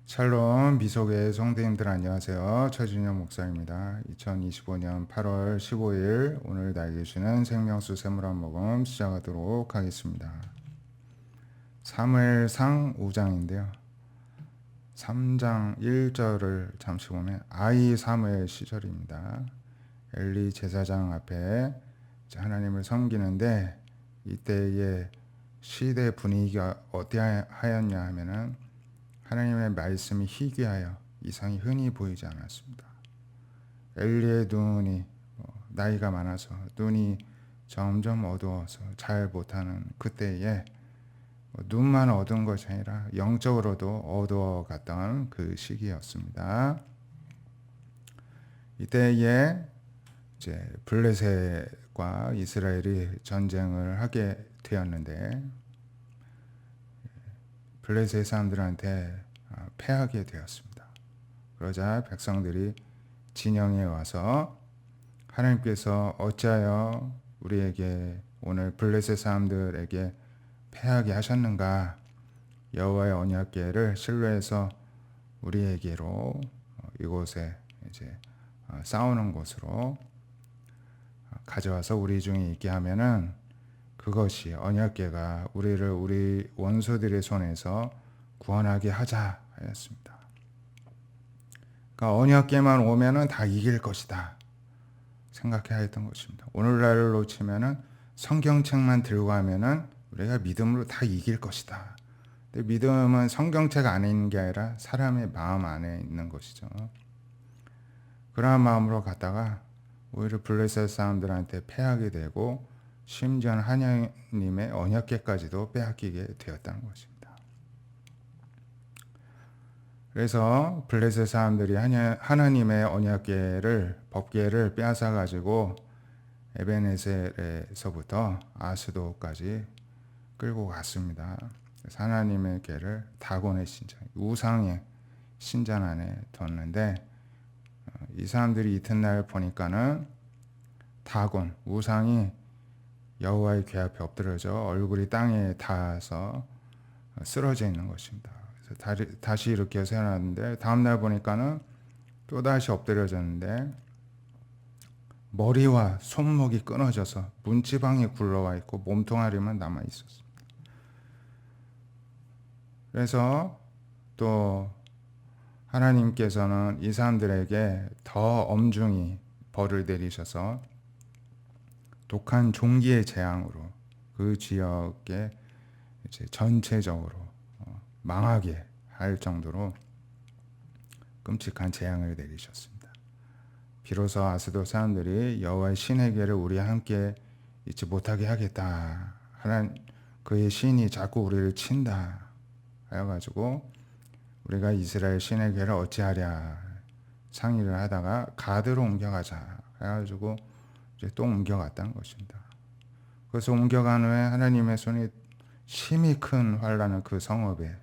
샬롬 미속의 성도님들 안녕하세요. 최준영 목사입니다. 2025년 8월 15일 오늘 나에게 주는 생명수 세물한 모금 시작하도록 하겠습니다. 사무엘상 5장인데요. 3장 1절을 잠시 보면 아이 사무엘 시절입니다. 엘리 제사장 앞에 하나님을 섬기는데 이때의 시대 분위기가 어떠하였냐 하면은 하나님의 말씀이 희귀하여 이상이 흔히 보이지 않았습니다. 엘리의 눈이 나이가 많아서 눈이 점점 어두워서 잘 못하는 그때에 눈만 어두운 것이 아니라 영적으로도 어두워갔던 그 시기였습니다. 이때에 이제 블레셋과 이스라엘이 전쟁을 하게 되었는데 블레셋 사람들한테 패하게 되었습니다. 그러자 백성들이 진영에 와서 하나님께서 어찌하여 우리에게 오늘 블레셋 사람들에게 패하게 하셨는가? 여호와의 언약궤를 실로에서 우리에게로 이곳에 이제 싸우는 곳으로 가져와서 우리 중에 있게 하면은 그것이 언약궤가 우리를 우리 원수들의 손에서 구원하게 하자 하였습니다. 그러니까 언약궤만 오면은 다 이길 것이다 생각해야 했던 것입니다. 오늘날로 치면은 성경책만 들고 가면은 우리가 믿음으로 다 이길 것이다. 근데 믿음은 성경책 안에 있는 게 아니라 사람의 마음 안에 있는 것이죠. 그러한 마음으로 갔다가 오히려 블레셋 사람들한테 패하게 되고 심지어는 하나님의 언약궤까지도 빼앗기게 되었다는 것입니다. 그래서 블레셋 사람들이 하나님의 언약궤를 법궤를 빼앗아 가지고 에베네셀에서부터 아스도까지 끌고 갔습니다. 그래서 하나님의 궤를 다곤의 신전, 우상의 신전 안에 뒀는데 이 사람들이 이튿날 보니까는 다곤, 우상이 여호와의 궤 앞에 엎드려져 얼굴이 땅에 닿아서 쓰러져 있는 것입니다. 그래서 다시 이렇게 세워놨는데 다음날 보니까는 또다시 엎드려졌는데 머리와 손목이 끊어져서 문지방이 굴러와 있고 몸통아리만 남아 있었습니다. 그래서 또 하나님께서는 이 사람들에게 더 엄중히 벌을 내리셔서 독한 종기의 재앙으로 그 지역에 이제 전체적으로 망하게 할 정도로 끔찍한 재앙을 내리셨습니다. 비로소 아스도 사람들이 여호와의 신의 궤를 우리와 함께 있지 못하게 하겠다. 하나님 그의 신이 자꾸 우리를 친다. 하여가지고 우리가 이스라엘 신의 궤를 어찌하랴 상의를 하다가 가드로 옮겨가자. 해가지고 이제 또 옮겨갔다는 것입니다. 그래서 옮겨간 후에 하나님의 손이 심히 큰 환란을 그 성읍에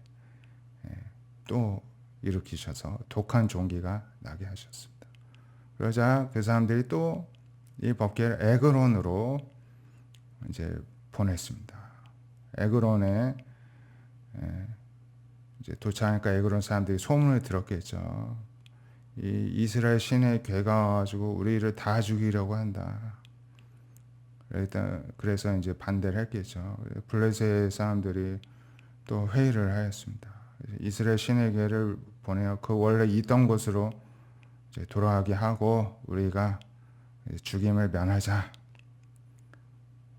또 일으키셔서 독한 종기가 나게 하셨습니다. 그러자 그 사람들이 또 이 법궤를 에그론으로 이제 보냈습니다. 에그론에 이제 도착하니까 에그론 사람들이 소문을 들었겠죠. 이 이스라엘 신의 궤가 가지고 우리를 다 죽이려고 한다. 그래서 이제 반대를 했겠죠. 블레셋 사람들이 또 회의를 하였습니다. 이스라엘 신의 궤를 보내어 그 원래 있던 곳으로 이제 돌아가게 하고 우리가 죽임을 면하자.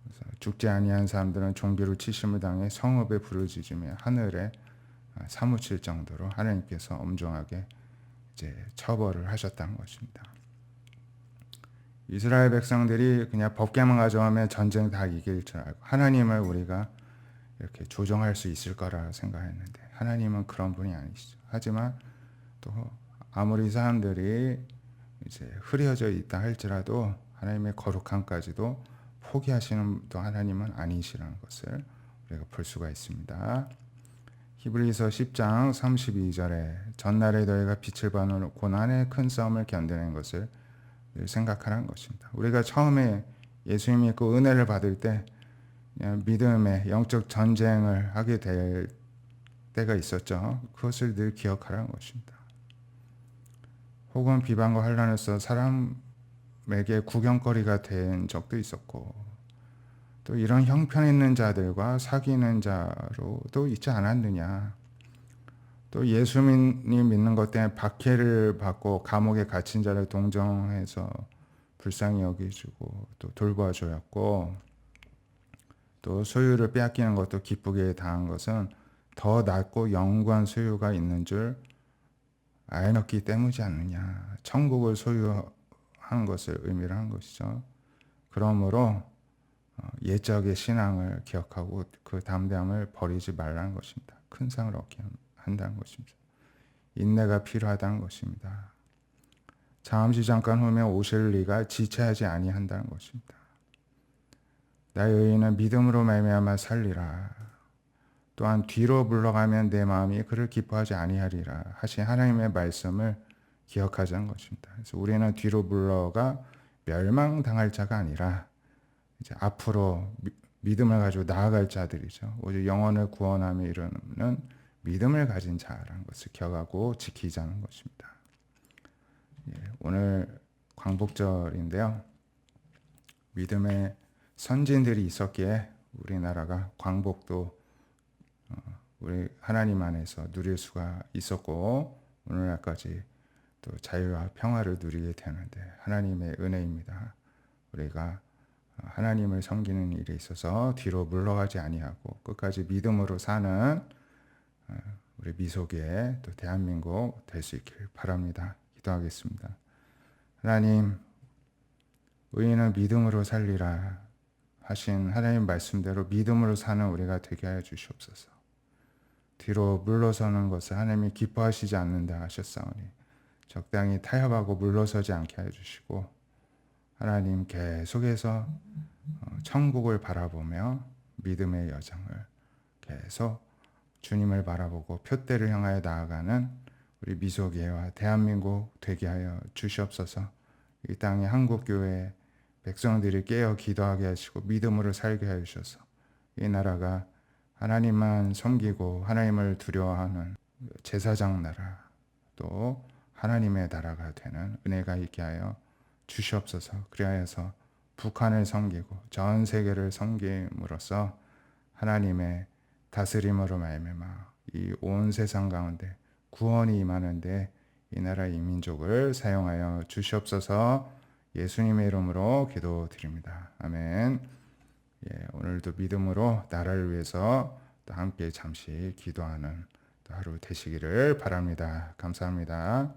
그래서 죽지 아니한 사람들은 종기로 치심을 당해 성읍에 부르짖으며 하늘에 사무칠 정도로 하나님께서 엄중하게 이제 처벌을 하셨다는 것입니다. 이스라엘 백성들이 그냥 법궤만 가져오면 전쟁 다 이길 줄 알고 하나님을 우리가 이렇게 조종할 수 있을 거라 생각했는데 하나님은 그런 분이 아니시죠. 하지만 또 아무리 사람들이 이제 흐려져 있다 할지라도 하나님의 거룩함까지도 포기하시는 또 하나님은 아니시라는 것을 우리가 볼 수가 있습니다. 히브리서 10장 32절에 전날에 너희가 빛을 받는 고난의 큰 싸움을 견디는 것을 생각하라는 것입니다. 우리가 처음에 예수님 믿고 은혜를 받을 때 믿음의 영적 전쟁을 하게 될 때가 있었죠. 그것을 늘 기억하라는 것입니다. 혹은 비방과 환난에서 사람에게 구경거리가 된 적도 있었고, 또 이런 형편 있는 자들과 사귀는 자로도 있지 않았느냐. 또 예수님 믿는 것 때문에 박해를 받고 감옥에 갇힌 자를 동정해서 불쌍히 여기주고 또 돌봐주었고, 또 소유를 빼앗기는 것도 기쁘게 당한 것은 더 낫고 영구한 소유가 있는 줄 알았기 때문이지 않느냐. 천국을 소유한 것을 의미를 한 것이죠. 그러므로 옛적의 신앙을 기억하고 그 담대함을 버리지 말라는 것입니다. 큰 상을 얻게 한다는 것입니다. 인내가 필요하다는 것입니다. 잠시 잠깐 후면 오실 리가 지체하지 아니한다는 것입니다. 나의 의인은 믿음으로 말미암아 살리라. 또한 뒤로 물러가면 내 마음이 그를 기뻐하지 아니하리라 하신 하나님의 말씀을 기억하자는 것입니다. 그래서 우리는 뒤로 물러가 멸망당할 자가 아니라 이제 앞으로 믿음을 가지고 나아갈 자들이죠. 오직 영혼을 구원함에 이르는 믿음을 가진 자라는 것을 기억하고 지키자는 것입니다. 오늘 광복절인데요. 믿음의 선진들이 있었기에 우리나라가 광복도 우리 하나님 안에서 누릴 수가 있었고 오늘날까지 또 자유와 평화를 누리게 되는데 하나님의 은혜입니다. 우리가 하나님을 섬기는 일에 있어서 뒤로 물러가지 아니하고 끝까지 믿음으로 사는 우리 미소기의 또 대한민국 될 수 있길 바랍니다. 기도하겠습니다. 하나님, 의인은 믿음으로 살리라 하신 하나님 말씀대로 믿음으로 사는 우리가 되게 하여 주시옵소서. 뒤로 물러서는 것을 하나님이 기뻐하시지 않는다 하셨사오니 적당히 타협하고 물러서지 않게 하여 주시고 하나님 계속해서 천국을 바라보며 믿음의 여정을 계속 주님을 바라보고 표대를 향하여 나아가는 우리 미소교회와 대한민국 되게 하여 주시옵소서. 이 땅의 한국교회 백성들이 깨어 기도하게 하시고 믿음으로 살게 하여 주셔서 이 나라가 하나님만 섬기고 하나님을 두려워하는 제사장 나라 또 하나님의 나라가 되는 은혜가 있게 하여 주시옵소서. 그리하여서 북한을 섬기고 전 세계를 섬김으로써 하나님의 다스림으로 말미암아 이 온 세상 가운데 구원이 임하는데 이 나라 이 민족을 사용하여 주시옵소서. 예수님의 이름으로 기도드립니다. 아멘. 오늘도 믿음으로 나라를 위해서 또 함께 잠시 기도하는 또 하루 되시기를 바랍니다. 감사합니다.